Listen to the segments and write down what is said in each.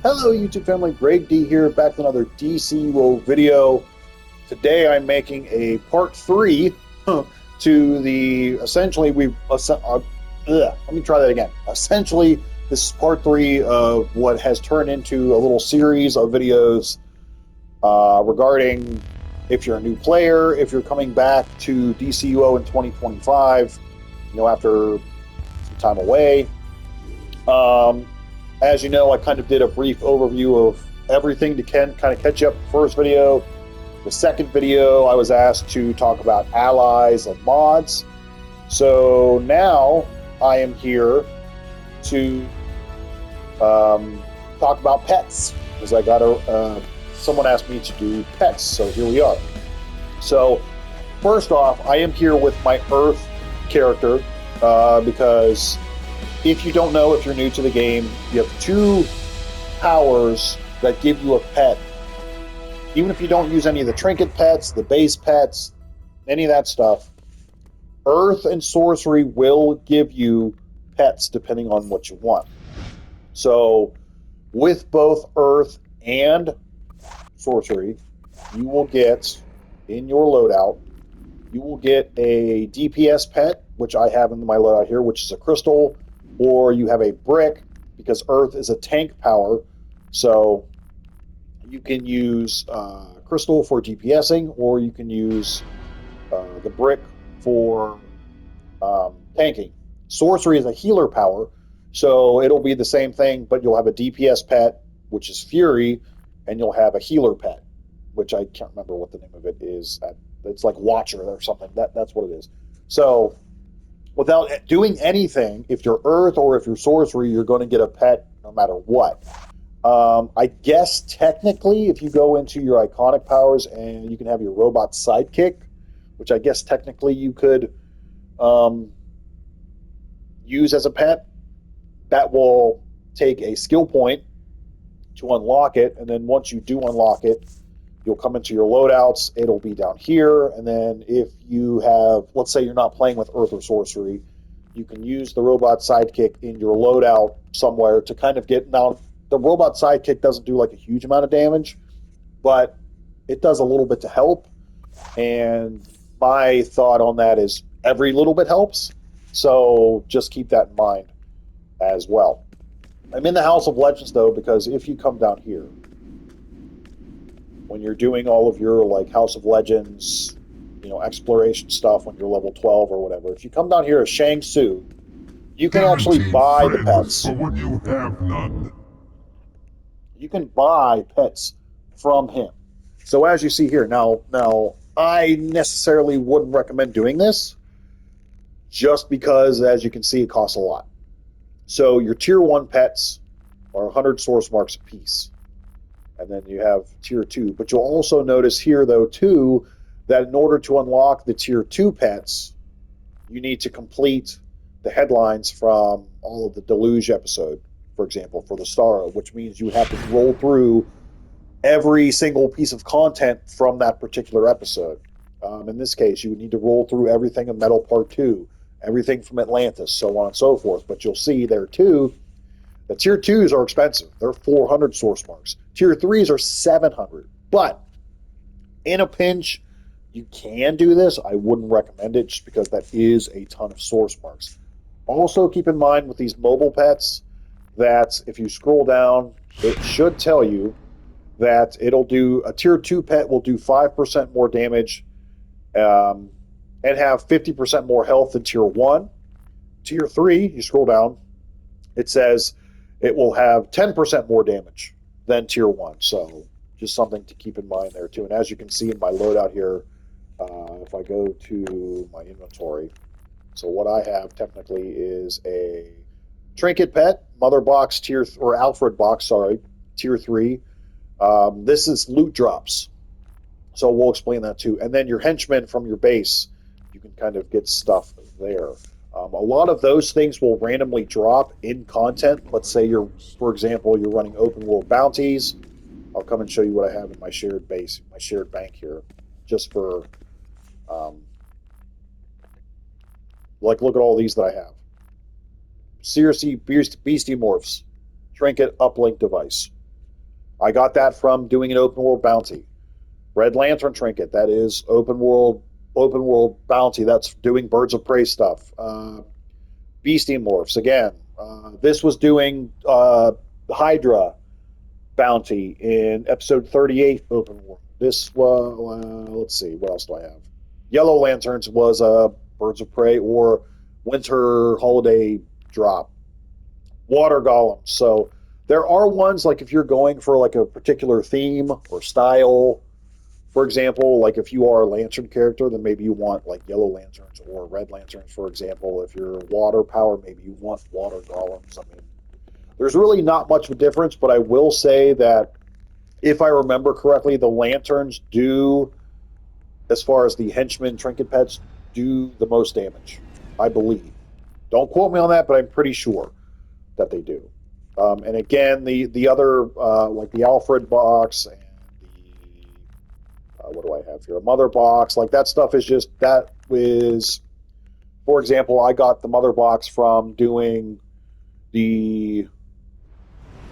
Hello YouTube family, Greg D here, back with another DCUO video. Today I'm making a part 3 to the, essentially let me try that again. Essentially, this is part 3 of what has turned into a little series of videos regarding if you're a new player, if you're coming back to DCUO in 2025, after some time away. As you know, I kind of did a brief overview of everything to kind of catch you up. The first video. The second video, I was asked to talk about allies and mods. So now I am here to talk about pets, because I got someone asked me to do pets, so here we are. So first off, I am here with my Earth character because if you don't know, if you're new to the game, you have 2 powers that give you a pet. Even if you don't use any of the trinket pets, the base pets, any of that stuff, Earth and Sorcery will give you pets depending on what you want. So with both Earth and Sorcery, you will get, in your loadout, you will get a DPS pet, which I have in my loadout here, which is a crystal, or you have a brick, because Earth is a tank power, so you can use crystal for DPSing, or you can use the brick for tanking. Sorcery is a healer power, so it'll be the same thing, but you'll have a DPS pet, which is Fury, and you'll have a healer pet, which I can't remember what the name of it is. It's like Watcher or something. That's what it is. So without doing anything, if you're Earth or if you're Sorcery, you're going to get a pet no matter what. I guess technically, if you go into your iconic powers and you can have your robot sidekick, which I guess technically you could use as a pet, that will take a skill point to unlock it. And then once you do unlock it, you'll come into your loadouts. It'll be down here. And then if you have, let's say you're not playing with Earth or Sorcery, you can use the robot sidekick in your loadout somewhere to kind of get, now the robot sidekick doesn't do like a huge amount of damage, but it does a little bit to help. And my thought on that is every little bit helps. So just keep that in mind as well. I'm in the House of Legends though, because if you come down here, when you're doing all of your like House of Legends, exploration stuff when you're level 12 or whatever, if you come down here as Shang Tsu, you can actually buy the pets. When you have none. You can buy pets from him. So as you see here, now I necessarily wouldn't recommend doing this, just because, as you can see, it costs a lot. So your tier 1 pets are 100 source marks a piece. And then you have tier 2. But you'll also notice here, though, too, that in order to unlock the tier 2 pets, you need to complete the headlines from all of the Deluge episode, for example, for the Starro, which means you have to roll through every single piece of content from that particular episode. In this case, you would need to roll through everything in Metal Part 2, everything from Atlantis, so on and so forth. But you'll see there, too, the tier 2s are expensive. They're 400 source marks. Tier 3s are 700. But in a pinch, you can do this. I wouldn't recommend it just because that is a ton of source marks. Also, keep in mind with these mobile pets that if you scroll down, it should tell you that it'll do, a tier 2 pet will do 5% more damage and have 50% more health than tier 1. Tier 3, you scroll down, it says it will have 10% more damage than tier 1. So just something to keep in mind there too. And as you can see in my loadout here, if I go to my inventory, so what I have technically is a trinket pet, mother box tier, or Alfred box, sorry, tier 3. This is loot drops, so we'll explain that too. And then your henchmen from your base, you can kind of get stuff there. A lot of those things will randomly drop in content. Let's say for example, you're running open world bounties. I'll come and show you what I have in my shared base, my shared bank here, just for, look at all these that I have. CRC Beastie Morphs, Trinket uplink device. I got that from doing an open world bounty. Red Lantern Trinket, that is open world bounty. That's doing birds of prey stuff. Beastie Morphs again. This was doing Hydra bounty in episode 38 open world. This was let's see, what else do I have? Yellow Lanterns was birds of prey or winter holiday drop. Water golems. So there are ones like if you're going for like a particular theme or style. For example, like if you are a lantern character, then maybe you want like yellow lanterns or red lanterns, for example. If you're water power, maybe you want water golems. I mean, there's really not much of a difference, but I will say that if I remember correctly, the lanterns do, as far as the henchmen trinket pets, do the most damage, I believe. Don't quote me on that, but I'm pretty sure that they do. And again, the other like the Alfred box and the what do I have here? A mother box, like that stuff is just that is. For example, I got the mother box from doing the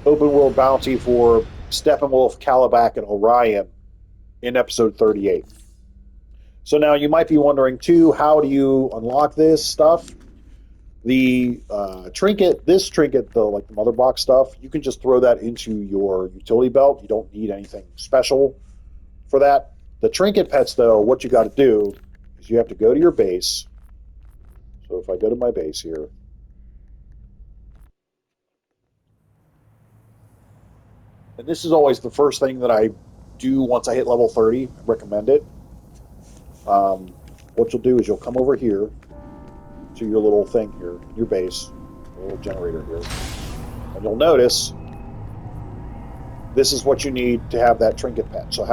open world bounty for Steppenwolf, Calabac, and Orion in episode 38. So now you might be wondering too, how do you unlock this stuff? The trinket, this trinket, though, like the mother box stuff, you can just throw that into your utility belt. You don't need anything special for that. The trinket pets, though, what you got to do is you have to go to your base. So if I go to my base here, and this is always the first thing that I do once I hit level 30, I recommend it. What you'll do is you'll come over here to your little thing here, your base, little generator here, and you'll notice this is what you need to have that trinket pet. So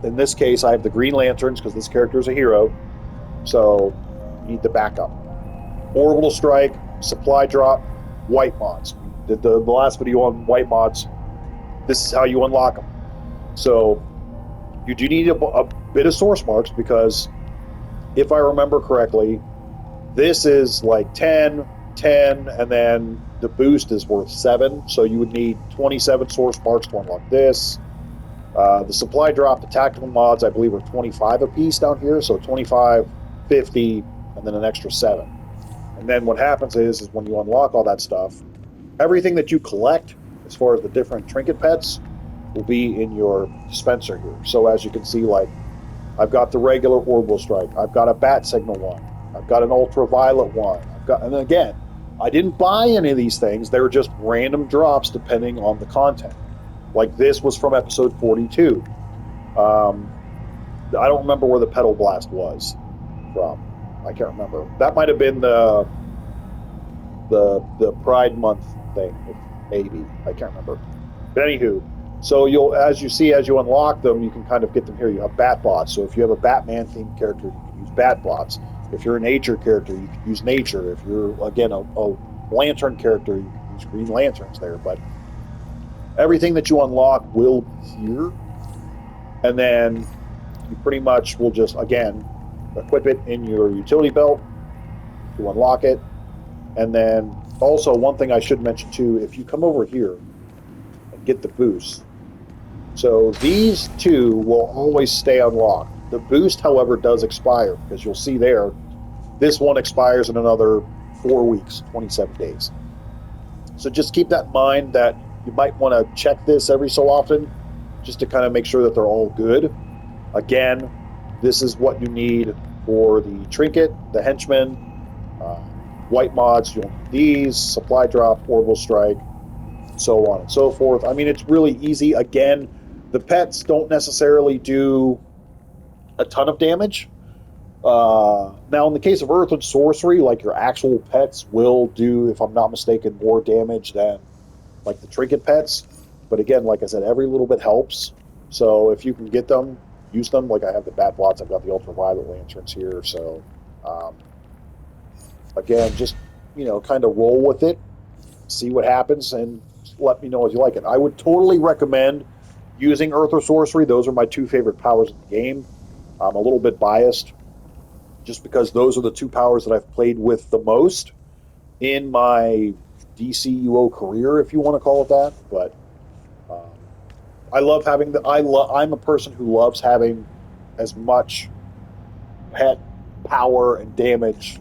in this case, I have the green lanterns because this character is a hero. So you need the backup. Orbital strike, supply drop, white mods. We did the last video on white mods. This is how you unlock them. So you do need a bit of source marks because if I remember correctly, this is like 10, 10, and then the boost is worth 7. So you would need 27 source marks to unlock this. The supply drop, the tactical mods, I believe, are 25 apiece down here. So 25, 50, and then an extra 7. And then what happens is when you unlock all that stuff, everything that you collect, as far as the different trinket pets, will be in your dispenser here. So as you can see, like, I've got the regular orbital strike. I've got a bat signal one. I've got an ultraviolet one. And again, I didn't buy any of these things. They were just random drops depending on the content. Like this was from episode 42. I don't remember where the pedal blast was from. I can't remember. That might have been the Pride Month thing, maybe. I can't remember. But anywho, so as you unlock them, you can kind of get them here. You have bat bots. So if you have a Batman themed character, you can use bat bots. If you're a nature character, you can use nature. If you're again a lantern character, you can use green lanterns there. But everything that you unlock will be here, and then you pretty much will just again equip it in your utility belt to unlock it. And then also one thing I should mention too, if you come over here and get the boost, so these two will always stay unlocked. The boost, however, does expire because you'll see there, this one expires in another 4 weeks, 27 days. So just keep that in mind that you might want to check this every so often just to kind of make sure that they're all good. Again, this is what you need for the trinket, the henchman, white mods, you'll need these, supply drop, orbital strike, so on and so forth. I mean, it's really easy. Again, the pets don't necessarily do a ton of damage. Now, in the case of Earth and Sorcery, like your actual pets will do, if I'm not mistaken, more damage than like the trinket pets. But again, like I said, every little bit helps. So if you can get them, use them. Like I have the bat bots, I've got the ultraviolet lanterns here. So again, just kind of roll with it, see what happens, and let me know if you like it. I would totally recommend using Earth or Sorcery. Those are my two favorite powers in the game. I'm a little bit biased just because those are the two powers that I've played with the most in my DCUO career, if you want to call it that. But I love having the. I'm a person who loves having as much pet power and damage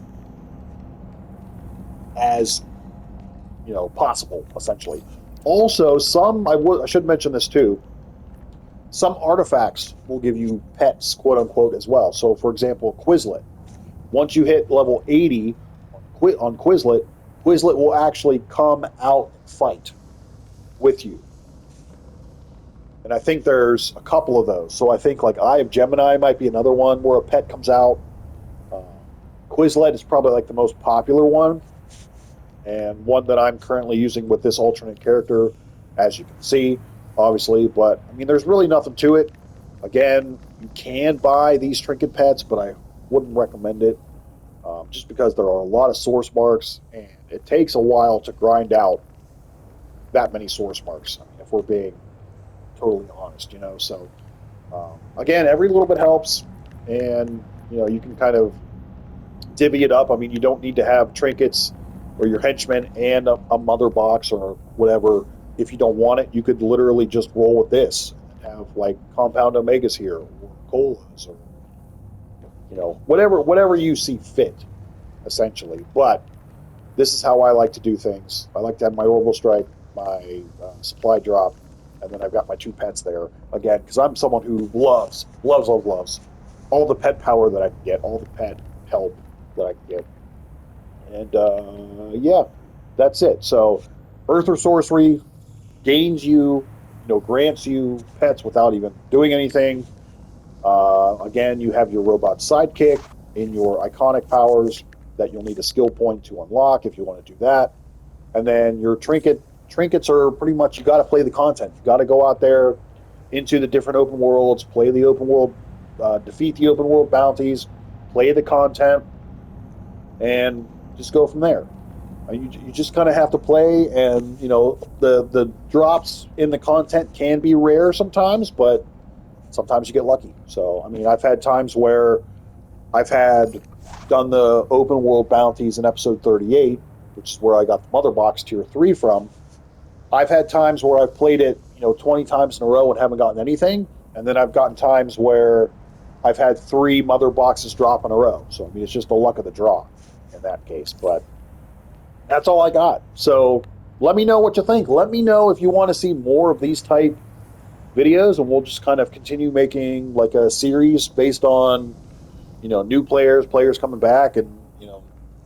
as possible. Essentially, also I should mention this too. Some artifacts will give you pets, quote unquote, as well. So, for example, Quizlet. Once you hit level 80 on Quizlet, Quizlet will actually come out and fight with you. And I think there's a couple of those. So I think like Eye of Gemini might be another one where a pet comes out. Uh, Quizlet is probably like the most popular one, and one that I'm currently using with this alternate character, as you can see, obviously. But I mean, there's really nothing to it. Again, you can buy these trinket pets, but I wouldn't recommend it, just because there are a lot of source marks, and it takes a while to grind out that many source marks. I mean, if we're being totally honest, So again, every little bit helps, and you can kind of divvy it up. I mean, you don't need to have trinkets or your henchmen and a mother box or whatever. If you don't want it, you could literally just roll with this and have like compound omegas here or colas or whatever you see fit, essentially. But this is how I like to do things. I like to have my orbital strike, my supply drop, and then I've got my two pets there again because I'm someone who loves all the pet power that I can get, all the pet help that I can get, and yeah, that's it. So, Earth or Sorcery gains you, grants you pets without even doing anything. Again, you have your robot sidekick in your iconic powers that you'll need a skill point to unlock if you want to do that. And then your trinkets are pretty much you got to play the content. You got to go out there into the different open worlds, play the open world, defeat the open world bounties, play the content, and just go from there. You just kind of have to play, and the drops in the content can be rare sometimes, but sometimes you get lucky. So I mean, I've had times where I've had done the open world bounties in episode 38, which is where I got the mother box tier 3 from. I've had times where I've played it 20 times in a row and haven't gotten anything, and then I've gotten times where I've had 3 mother boxes drop in a row. So I mean, it's just the luck of the draw in that case. But that's all I got. So let me know what you think. Let me know if you want to see more of these type videos, and we'll just kind of continue making like a series based on new players coming back, and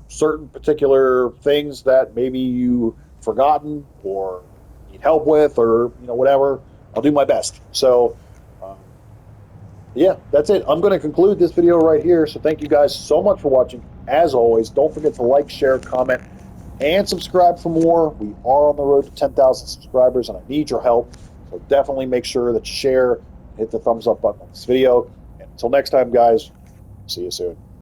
certain particular things that maybe you forgotten or need help with, or whatever. I'll do my best. So um, yeah, that's it. I'm going to conclude this video right here. So thank you guys so much for watching. As always, don't forget to like, share, comment, and subscribe for more. We are on the road to 10,000 subscribers, and I need your help. So definitely make sure that you share, hit the thumbs up button on this video. And until next time, guys, see you soon.